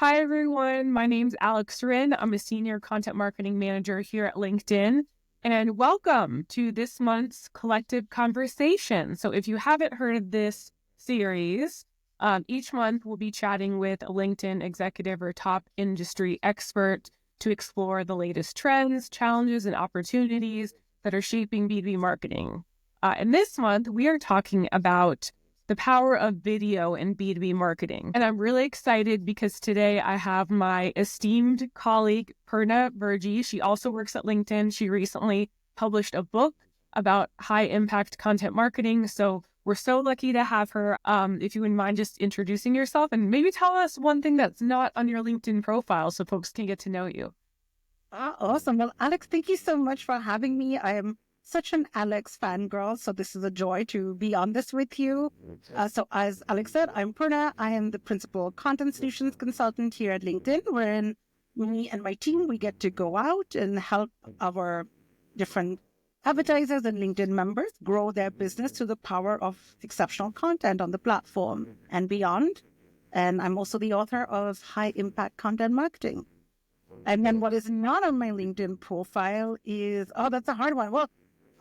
Hi, everyone. My name's Alex Rin. I'm a senior content marketing manager here at LinkedIn. And welcome to this month's collective conversation. So if you haven't heard of this series, each month we'll be chatting with a LinkedIn executive or top industry expert to explore the latest trends, challenges, and opportunities that are shaping B2B marketing. And this month, we are talking about the power of video in B2B marketing. And I'm really excited because today I have my esteemed colleague, Purna Virji. She also works at LinkedIn. She recently published a book about high impact content marketing. So we're so lucky to have her. If you wouldn't mind just introducing yourself and maybe tell us one thing that's not on your LinkedIn profile so folks can get to know you. Awesome. Well, Alex, thank you so much for having me. I am such an Alex fangirl, so this is a joy to be on this with you. So as Alex said, I'm Purna. I am the principal content solutions consultant here at LinkedIn, wherein me and my team, we get to go out and help our different advertisers and LinkedIn members grow their business through the power of exceptional content on the platform and beyond. And I'm also the author of High Impact Content Marketing. And then what is not on my LinkedIn profile is, that's a hard one. Well,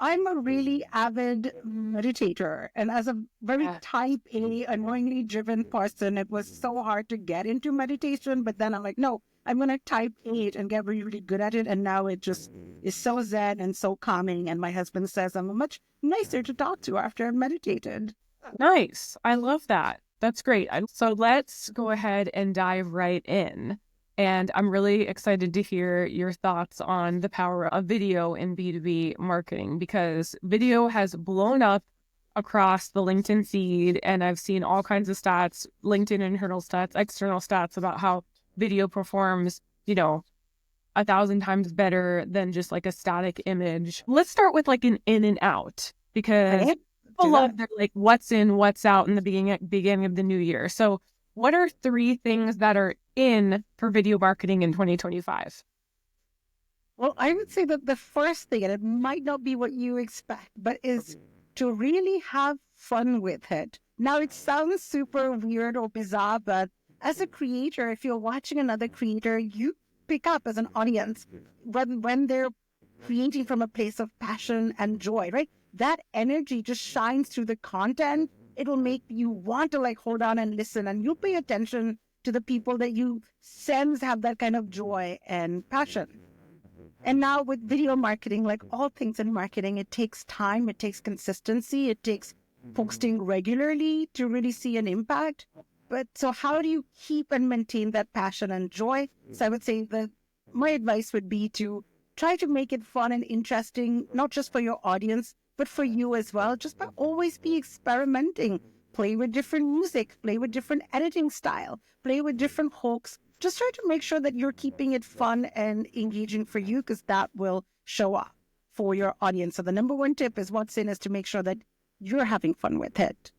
I'm a really avid meditator. And as a very type A, annoyingly driven person, it was so hard to get into meditation. But then I'm like, no, I'm going to type it and get really, really good at it. And now it just is so zen and so calming. And my husband says I'm much nicer to talk to after I've meditated. Nice. I love that. That's great. So let's go ahead and dive right in. And I'm really excited to hear your thoughts on the power of video in B2B marketing, because video has blown up across the LinkedIn feed. And I've seen all kinds of stats, LinkedIn internal stats, external stats about how video performs, 1,000 times better than just like a static image. Let's start with like an in and out, because people love their like what's in, what's out in the beginning of the new year. So what are 3 things that are in for video marketing in 2025? Well, I would say that the first thing, and it might not be what you expect, but is to really have fun with it. Now, it sounds super weird or bizarre, but as a creator, if you're watching another creator, you pick up as an audience when they're creating from a place of passion and joy, right? That energy just shines through the content. It'll make you want to hold on and listen, and you'll pay attention to the people that you sense have that kind of joy and passion. And now with video marketing, like all things in marketing, it takes time, it takes consistency, it takes posting regularly to really see an impact. But so how do you keep and maintain that passion and joy? So I would say that my advice would be to try to make it fun and interesting, not just for your audience, but for you as well, just by always be experimenting. Play with different music, play with different editing style, play with different hooks. Just try to make sure that you're keeping it fun and engaging for you, because that will show up for your audience. So the number one tip is to make sure that you're having fun with it.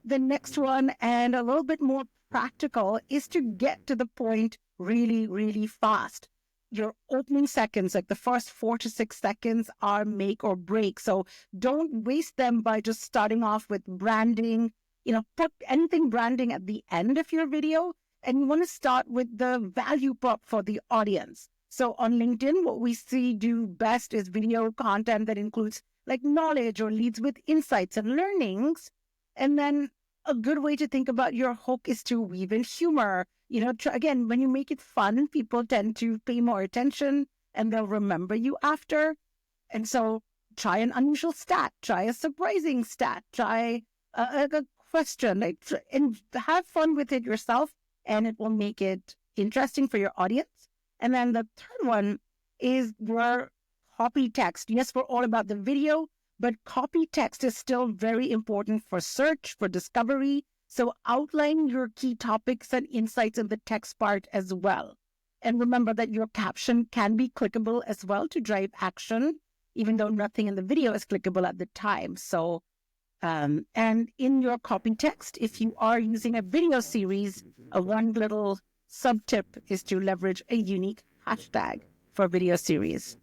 The next one, and a little bit more practical, is to get to the point really, really fast. Your opening seconds, like the first 4 to 6 seconds, are make or break. So don't waste them by just starting off with branding. Put anything branding at the end of your video. And you want to start with the value prop for the audience. So on LinkedIn, what we see do best is video content that includes like knowledge or leads with insights and learnings. And then a good way to think about your hook is to weave in humor. Again, when you make it fun, people tend to pay more attention and they'll remember you after. And so try an unusual stat, try a surprising stat, try a question, and have fun with it yourself, and it will make it interesting for your audience. And then the third one is your copy text. Yes, we're all about the video, but copy text is still very important for search, for discovery. So outline your key topics and insights in the text part as well. And remember that your caption can be clickable as well to drive action, even though nothing in the video is clickable at the time. So, and in your copy text, if you are using a video series, one little sub tip is to leverage a unique hashtag for video series.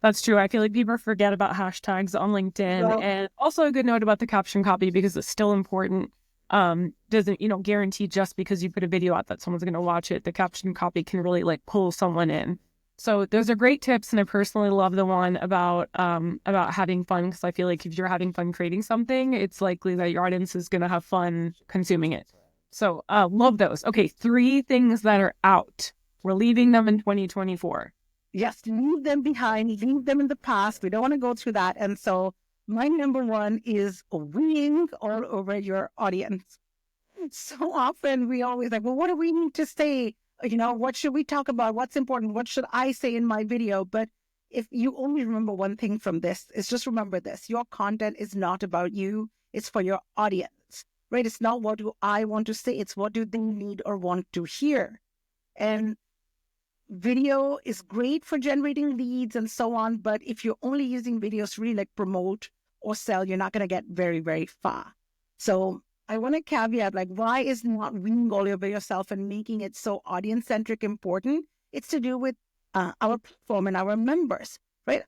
That's true. I feel like people forget about hashtags on LinkedIn. And also a good note about the caption copy, because it's still important doesn't, guarantee just because you put a video out that someone's going to watch it. The caption copy can really like pull someone in. So those are great tips. And I personally love the one about having fun, because I feel like if you're having fun creating something, it's likely that your audience is going to have fun consuming it. So love those. Okay, 3 things that are out. We're leaving them in 2024. Yes, leave them behind, leave them in the past. We don't want to go through that. And so my number 1 is winning all over your audience. So often we always like, well, what do we need to say? What should we talk about? What's important? What should I say in my video? But if you only remember one thing from this, is just remember this. Your content is not about you. It's for your audience, right? It's not what do I want to say. It's what do they need or want to hear. And video is great for generating leads and so on. But if you're only using videos to really like promote or sell, you're not going to get very, very far. So I want to caveat, like, why is not winning all over yourself and making it so audience-centric important? It's to do with our platform and our members, right?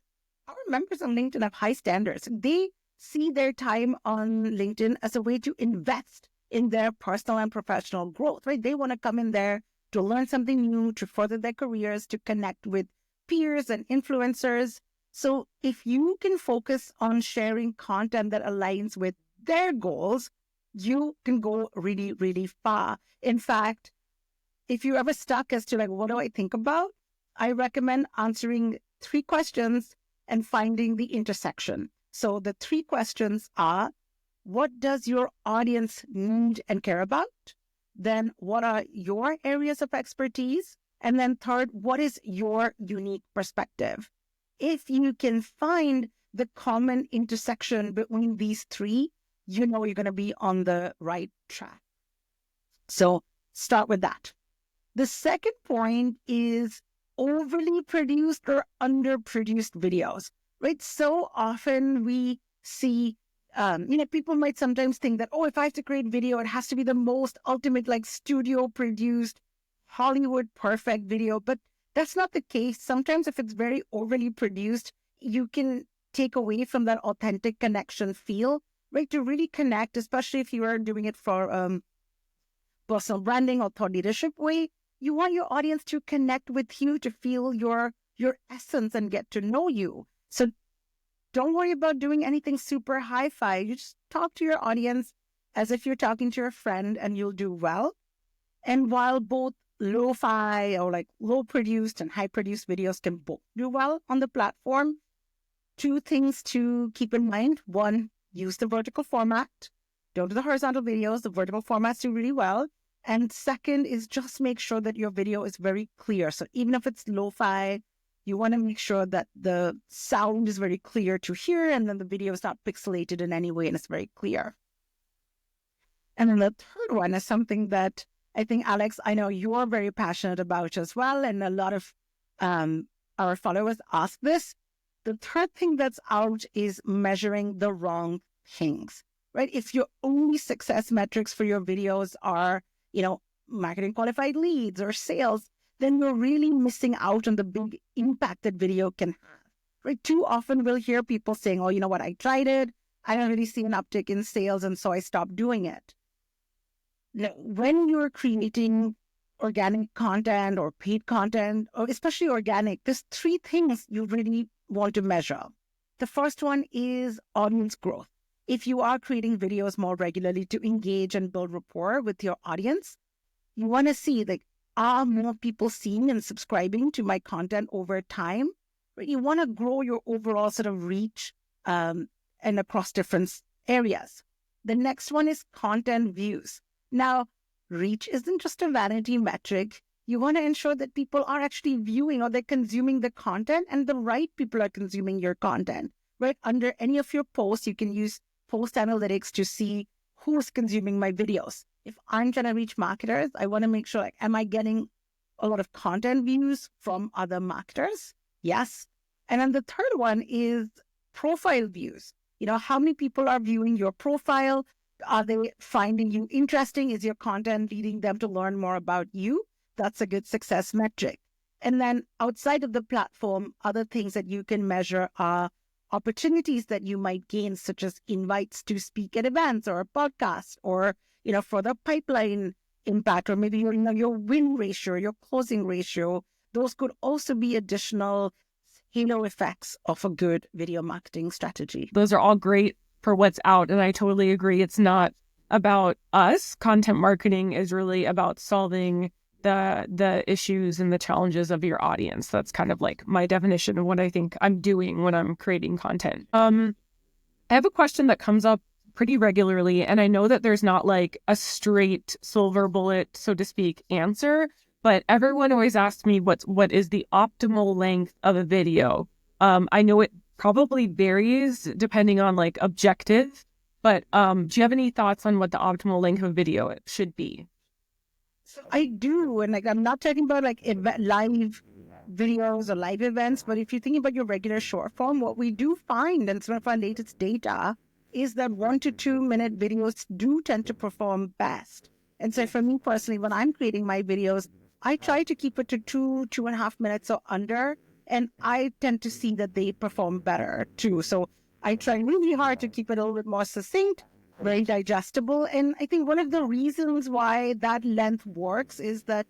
Our members on LinkedIn have high standards. They see their time on LinkedIn as a way to invest in their personal and professional growth, right? They want to come in there to learn something new, to further their careers, to connect with peers and influencers. So if you can focus on sharing content that aligns with their goals, you can go really, really far. In fact, if you're ever stuck as to like, what do I think about? I recommend answering 3 questions and finding the intersection. So the 3 questions are, what does your audience need and care about? Then what are your areas of expertise? And then third, what is your unique perspective? If you can find the common intersection between these 3, you're going to be on the right track. So start with that. The second point is overly produced or underproduced videos, right? So often we see, people might sometimes think that, if I have to create video, it has to be the most ultimate, like studio produced, Hollywood perfect video. But that's not the case. Sometimes if it's very overly produced, you can take away from that authentic connection feel, right? To really connect, especially if you are doing it for personal branding or thought leadership way, you want your audience to connect with you, to feel your essence and get to know you. So don't worry about doing anything super hi-fi. You just talk to your audience as if you're talking to your friend, and you'll do well. And while both lo-fi or like low-produced and high-produced videos can both do well on the platform, 2 things to keep in mind. 1, use the vertical format. Don't do the horizontal videos. The vertical formats do really well. And second is just make sure that your video is very clear. So even if it's lo-fi, you want to make sure that the sound is very clear to hear, and then the video is not pixelated in any way and it's very clear. And then the third one is something that I think, Alex, I know you're very passionate about as well. And a lot of our followers ask this. The third thing that's out is measuring the wrong things, right? If your only success metrics for your videos are, marketing qualified leads or sales, then you're really missing out on the big impact that video can have, right? Too often we'll hear people saying, you know what, I tried it. I don't really see an uptick in sales, and so I stopped doing it. Now, when you're creating organic content or paid content, or especially organic, there's 3 things you really want to measure. The first one is audience growth. If you are creating videos more regularly to engage and build rapport with your audience, you want to see, like, are more people seeing and subscribing to my content over time? Right? You want to grow your overall sort of reach and across different areas. The next one is content views. Now, reach isn't just a vanity metric. You want to ensure that people are actually viewing or they're consuming the content, and the right people are consuming your content, right? Under any of your posts, you can use post analytics to see who's consuming my videos. If I'm trying to reach marketers, I want to make sure, like, am I getting a lot of content views from other marketers? Yes. And then the third one is profile views. How many people are viewing your profile? Are they finding you interesting? Is your content leading them to learn more about you? That's a good success metric. And then outside of the platform, other things that you can measure are opportunities that you might gain, such as invites to speak at events or a podcast, or for the pipeline impact, or maybe your win ratio, your closing ratio. Those could also be additional halo effects of a good video marketing strategy. Those are all great for what's out. And I totally agree. It's not about us. Content marketing is really about solving the issues and the challenges of your audience. That's kind of like my definition of what I think I'm doing when I'm creating content. I have a question that comes up pretty regularly, and I know that there's not like a straight silver bullet, so to speak, answer, but everyone always asks me what is the optimal length of a video. I know it probably varies depending on like objective, but do you have any thoughts on what the optimal length of a video should be? So I do, and like I'm not talking about like live videos or live events, but if you're thinking about your regular short form, what we do find, and some of our latest data, is that 1 to 2 minute videos do tend to perform best. And so for me personally, when I'm creating my videos, I try to keep it to 2.5 minutes or under, and I tend to see that they perform better too. So I try really hard to keep it a little bit more succinct, very digestible. And I think one of the reasons why that length works is that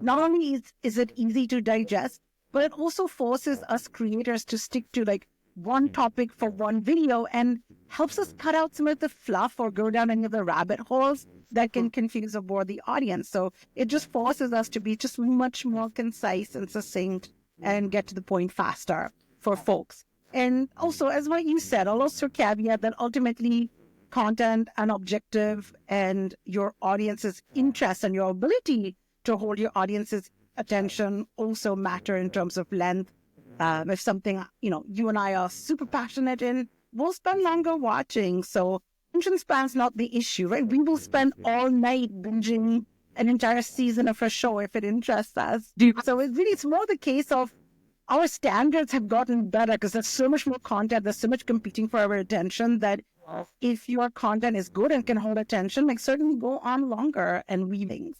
not only is it easy to digest, but it also forces us creators to stick to like one topic for one video and helps us cut out some of the fluff or go down any of the rabbit holes that can confuse or bore the audience. So it just forces us to be just much more concise and succinct and get to the point faster for folks. And also, as what you said, I'll also caveat that ultimately content and objective and your audience's interest and your ability to hold your audience's attention also matter in terms of length. If something, you and I are super passionate in, we'll spend longer watching. So attention span's not the issue, right? We will spend all night binging an entire season of a show if it interests us. So it's more the case of our standards have gotten better because there's so much more content, there's so much competing for our attention that if your content is good and can hold attention, like certainly go on longer and weaving.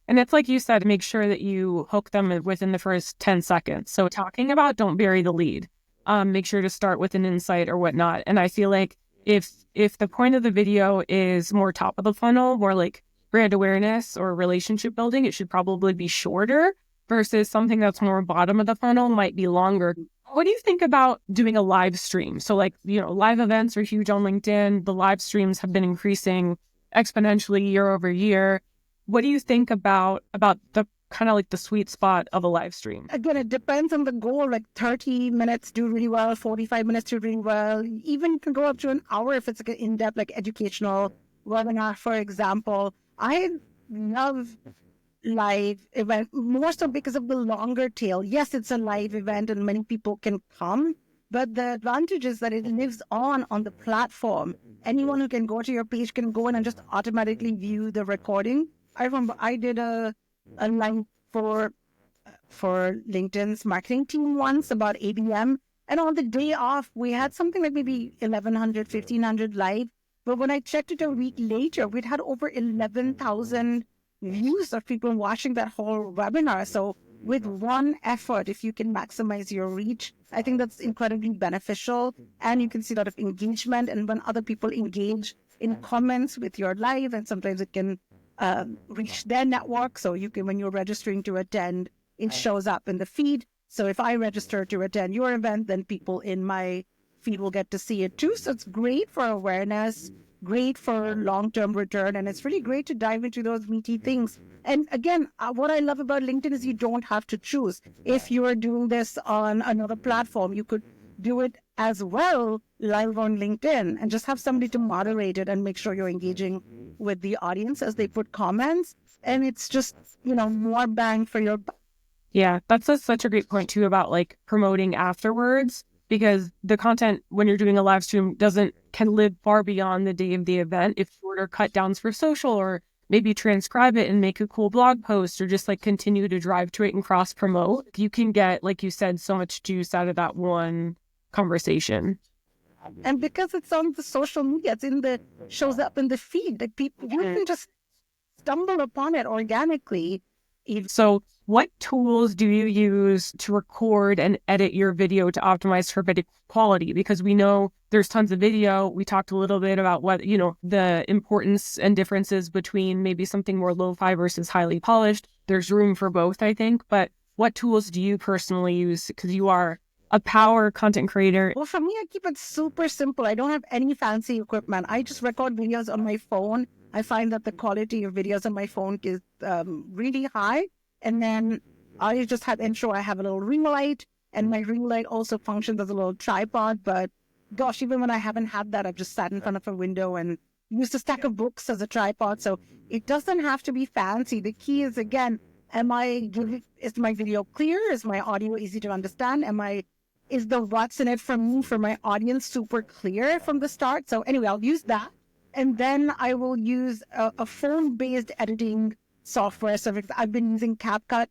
And it's like you said, make sure that you hook them within the first 10 seconds. So talking about don't bury the lead. Make sure to start with an insight or whatnot. And I feel like if the point of the video is more top of the funnel, more like brand awareness or relationship building, it should probably be shorter versus something that's more bottom of the funnel might be longer. What do you think about doing a live stream? So like, live events are huge on LinkedIn. The live streams have been increasing exponentially year over year. What do you think about the kind of like the sweet spot of a live stream? Again, it depends on the goal. Like 30 minutes do really well, 45 minutes do really well. Even can go up to an hour if it's like an in-depth, like educational webinar, for example. I love live event more so because of the longer tail. Yes, it's a live event and many people can come, but the advantage is that it lives on the platform. Anyone who can go to your page can go in and just automatically view the recording. I remember I did a live for LinkedIn's marketing team once about 8 p.m. And on the day off, we had something like maybe 1,100, 1,500 live. But when I checked it a week later, we'd had over 11,000 views of people watching that whole webinar. So with one effort, if you can maximize your reach, I think that's incredibly beneficial. And you can see a lot of engagement. And when other people engage in comments with your live, and sometimes it can reach their network. So you can, when you're registering to attend, it shows up in the feed. So if I register to attend your event, then people in my feed will get to see it too. So it's great for awareness, great for long-term return, and it's really great to dive into those meaty things. And again, what I love about LinkedIn is you don't have to choose. If you are doing this on another platform, you could do it as well live on LinkedIn and just have somebody to moderate it and make sure you're engaging with the audience as they put comments. And it's just, more bang for your buck. Yeah, that's such a great point too about like promoting afterwards, because the content when you're doing a live stream can live far beyond the day of the event. If you order cut downs for social, or maybe transcribe it and make a cool blog post, or just like continue to drive to it and cross promote, you can get, like you said, so much juice out of that one conversation. And because it's on the social media, shows up in the feed, that people, you can just stumble upon it organically. So what tools do you use to record and edit your video to optimize for video quality? Because we know there's tons of video. We talked a little bit about what, the importance and differences between maybe something more lo-fi versus highly polished. There's room for both, I think. But what tools do you personally use? Because you are a power content creator. Well, for me, I keep it super simple. I don't have any fancy equipment. I just record videos on my phone. I find that the quality of videos on my phone is really high. And then I just ensure I have a little ring light, and my ring light also functions as a little tripod. But gosh, even when I haven't had that, I've just sat in front of a window and used a stack of books as a tripod. So it doesn't have to be fancy. The key is, again, is my video clear? Is my audio easy to understand? Is the what's in it for me, for my audience, super clear from the start? So anyway, I'll use that. And then I will use a phone-based editing software. So I've been using CapCut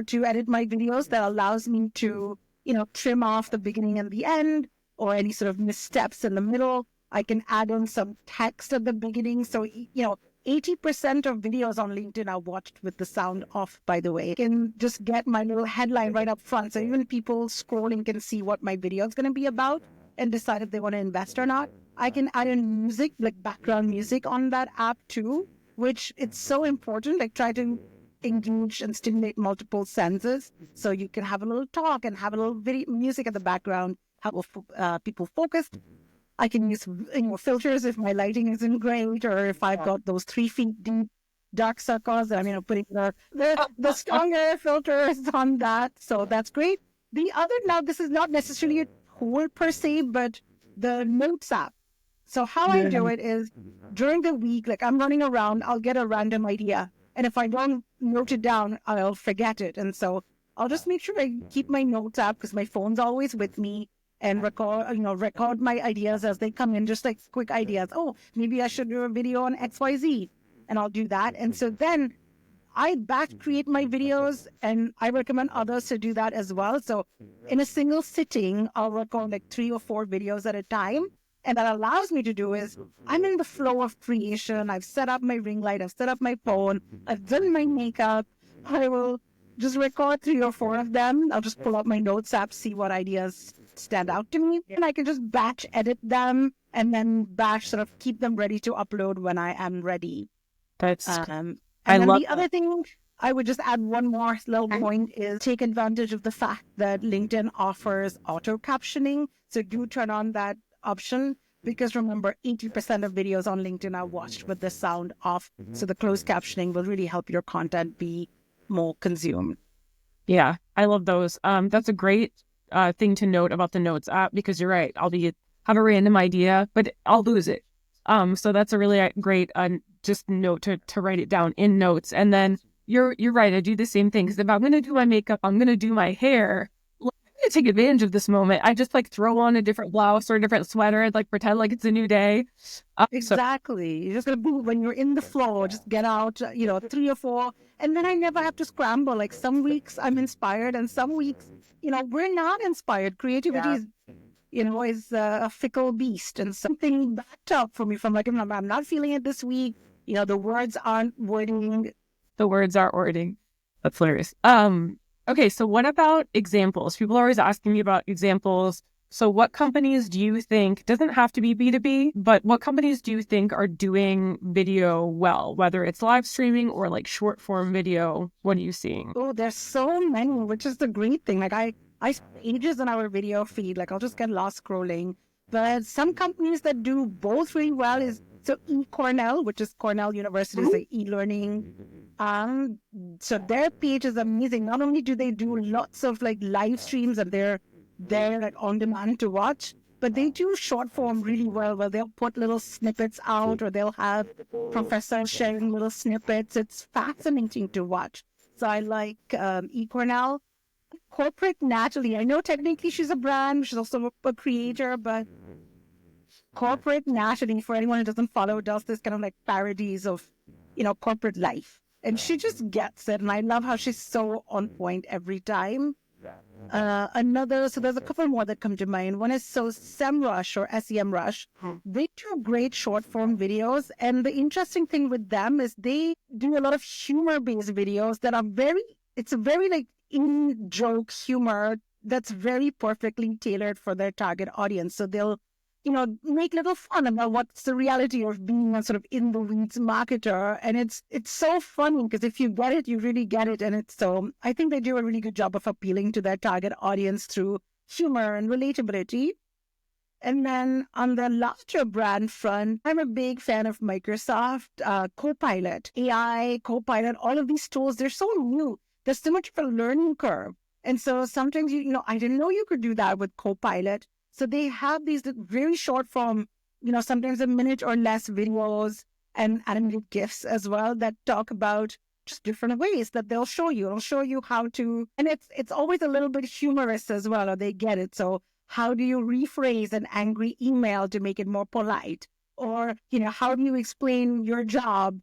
to edit my videos. That allows me to, trim off the beginning and the end, or any sort of missteps in the middle. I can add in some text at the beginning. So, 80% of videos on LinkedIn are watched with the sound off, by the way. I can just get my little headline right up front. So even people scrolling can see what my video is going to be about and decide if they want to invest or not. I can add in music, like background music on that app too, which it's so important. Like, try to engage and stimulate multiple senses. So you can have a little talk and have a little video music at the background, have people focused. I can use filters if my lighting isn't great, or if I've got those 3 feet deep dark circles. Putting the stronger filters on that. So that's great. Now this is not necessarily a tool per se, but the Notes app. So how I do it is, during the week, like I'm running around, I'll get a random idea. And if I don't note it down, I'll forget it. And so I'll just make sure I keep my Notes app, because my phone's always with me, and record my ideas as they come in, just like quick ideas. Oh, maybe I should do a video on XYZ, and I'll do that. And so then I batch create my videos, and I recommend others to do that as well. So in a single sitting, I'll record like 3 or 4 videos at a time. And that allows me to do is, I'm in the flow of creation. I've set up my ring light. I've set up my phone. I've done my makeup. I will just record 3 or 4 of them. I'll just pull up my Notes app, see what ideas stand out to me. And I can just batch edit them, and then batch sort of keep them ready to upload when I am ready. That's, And I then love the other thing, I would just add one more little point, is take advantage of the fact that LinkedIn offers auto captioning. So do turn on that option, because remember, 80% of videos on LinkedIn are watched with the sound off. So the closed captioning will really help your content be more consumed. Yeah, I love those. That's a great thing to note about the Notes app, because you're right. I'll have a random idea, but I'll lose it. So that's a really great just note to write it down in Notes. And then you're right. I do the same thing, because if I'm going to do my makeup, I'm going to do my hair, I'm going to take advantage of this moment. I just throw on a different blouse or a different sweater and pretend like it's a new day. Exactly. You're just going to be, when you're in the flow, just get out, 3 or 4. And then I never have to scramble. Like, some weeks I'm inspired, and some weeks, we're not inspired. Creativity is a fickle beast, and something backed up for me from I'm not feeling it this week. The words aren't wording. The words aren't wording. That's hilarious. Okay, so what about examples? People are always asking me about examples. So what companies do you think, doesn't have to be B2B, but what companies do you think are doing video well, whether it's live streaming or short form video? What are you seeing? Oh, there's so many, which is the great thing. I spend ages on our video feed. I'll just get lost scrolling. But some companies that do both really well is, so eCornell, which is Cornell University's e-learning. So their page is amazing. Not only do they do lots of live streams, and they're on demand to watch, but they do short form really well, where they'll put little snippets out, or they'll have professors sharing little snippets. It's fascinating to watch. So I like eCornell. Corporate Natalie. I know technically she's a brand. She's also a creator, but Corporate Natalie, for anyone who doesn't follow, does this kind of parodies of, corporate life. And she just gets it. And I love how she's so on point every time. So there's a couple more that come to mind. One is SEMrush or SEMrush. They do great short form videos. And the interesting thing with them is they do a lot of humor based videos that are it's a very like in joke humor that's very perfectly tailored for their target audience. So they'll, make little fun about what's the reality of being a sort of in the weeds marketer. And it's so funny because if you get it, you really get it. And I think they do a really good job of appealing to their target audience through humor and relatability. And then on the larger brand front, I'm a big fan of Microsoft Copilot, AI, Copilot, all of these tools. They're so new. There's so much of a learning curve. And so sometimes, I didn't know you could do that with Copilot. So they have these very short form, sometimes a minute or less videos and animated GIFs as well that talk about just different ways that they'll show you. It'll show you how to, and it's always a little bit humorous as well, or they get it. So how do you rephrase an angry email to make it more polite? Or, how do you explain your job?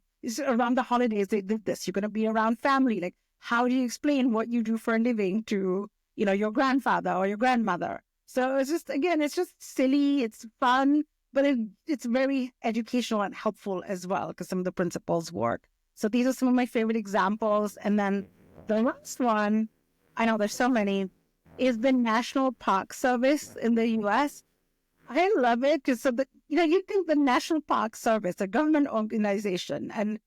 Around the holidays, they did this. You're going to be around family. Like, how do you explain what you do for a living to, your grandfather or your grandmother? So it's just silly, it's fun, but it's very educational and helpful as well because some of the principles work. So these are some of my favorite examples. And then the last one, I know there's so many, is the National Park Service in the U.S. I love it because you think the National Park Service, a government organization, and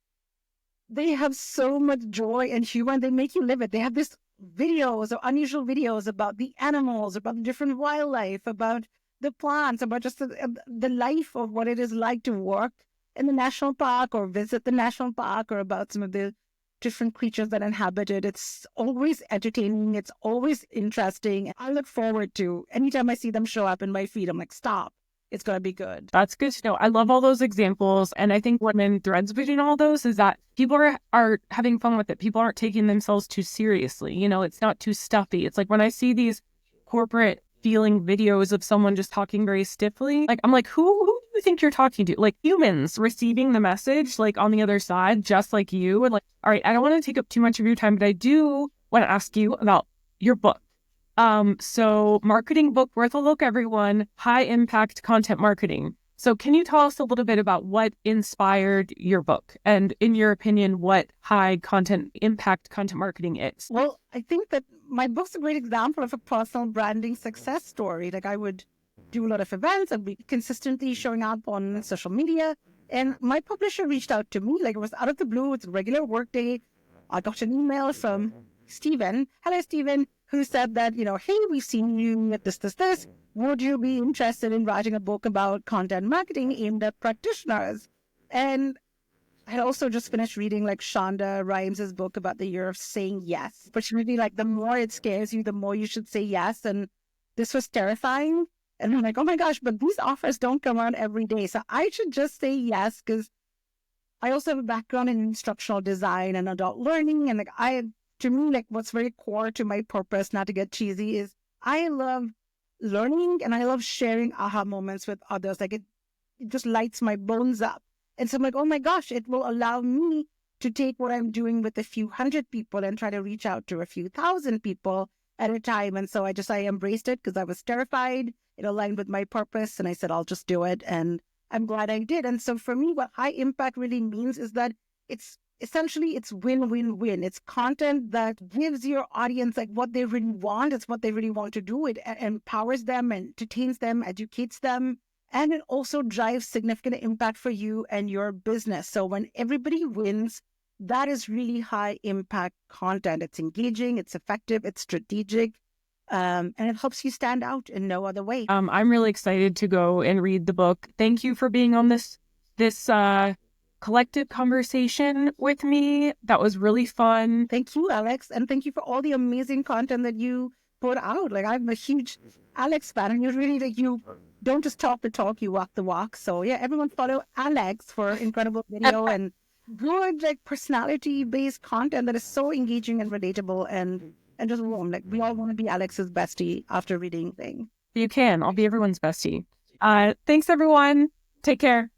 they have so much joy and humor, and they make you live it. They have this videos or unusual videos about the animals, about the different wildlife, about the plants, about just the life of what it is like to work in the national park or visit the national park, or about some of the different creatures that inhabit it. It's always entertaining. It's always interesting. I look forward to anytime I see them show up in my feed. I'm like, stop. It's going to be good. That's good to know. I love all those examples. And I think what threads between all those is that people are having fun with it. People aren't taking themselves too seriously. It's not too stuffy. It's like when I see these corporate feeling videos of someone just talking very stiffly, like I'm like, who do you think you're talking to? Like humans receiving the message, like on the other side, just like you. And like, all right, I don't want to take up too much of your time, but I do want to ask you about your book. So marketing book worth a look, everyone, high impact content marketing. So can you tell us a little bit about what inspired your book and in your opinion, what high content impact content marketing is? Well, I think that my book's a great example of a personal branding success story. Like I would do a lot of events and be consistently showing up on social media. And my publisher reached out to me, like it was out of the blue. It's a regular work day. I got an email from Stephen. Hello, Stephen. Who said that, hey, we've seen you at this. Would you be interested in writing a book about content marketing aimed at practitioners? And I had also just finished reading like Shonda Rhimes' book about the year of saying yes. But really, like the more it scares you, the more you should say yes. And this was terrifying. And I'm like, oh my gosh, but these offers don't come out every day. So I should just say yes, because I also have a background in instructional design and adult learning. And to me, like what's very core to my purpose, not to get cheesy, is I love learning and I love sharing aha moments with others. Like it just lights my bones up. And so I'm like, oh my gosh, it will allow me to take what I'm doing with a few hundred people and try to reach out to a few thousand people at a time. And so I embraced it because I was terrified. It aligned with my purpose. And I said, I'll just do it. And I'm glad I did. And so for me, what high impact really means is that it's win-win-win. It's content that gives your audience like what they really want. It's what they really want to do. It empowers them, entertains them, educates them, and it also drives significant impact for you and your business. So when everybody wins, that is really high impact content. It's engaging, it's effective, it's strategic, and it helps you stand out in no other way. I'm really excited to go and read the book. Thank you for being on this collective conversation with me. That was really fun. Thank you, Alex. And thank you for all the amazing content that you put out. Like I'm a huge Alex fan, and you're really like, you don't just talk the talk, you walk the walk. So yeah, everyone follow Alex for incredible video and good like personality based content that is so engaging and relatable and just warm. Like we all want to be Alex's bestie after reading thing. You can. I'll be everyone's bestie. Thanks everyone. Take care.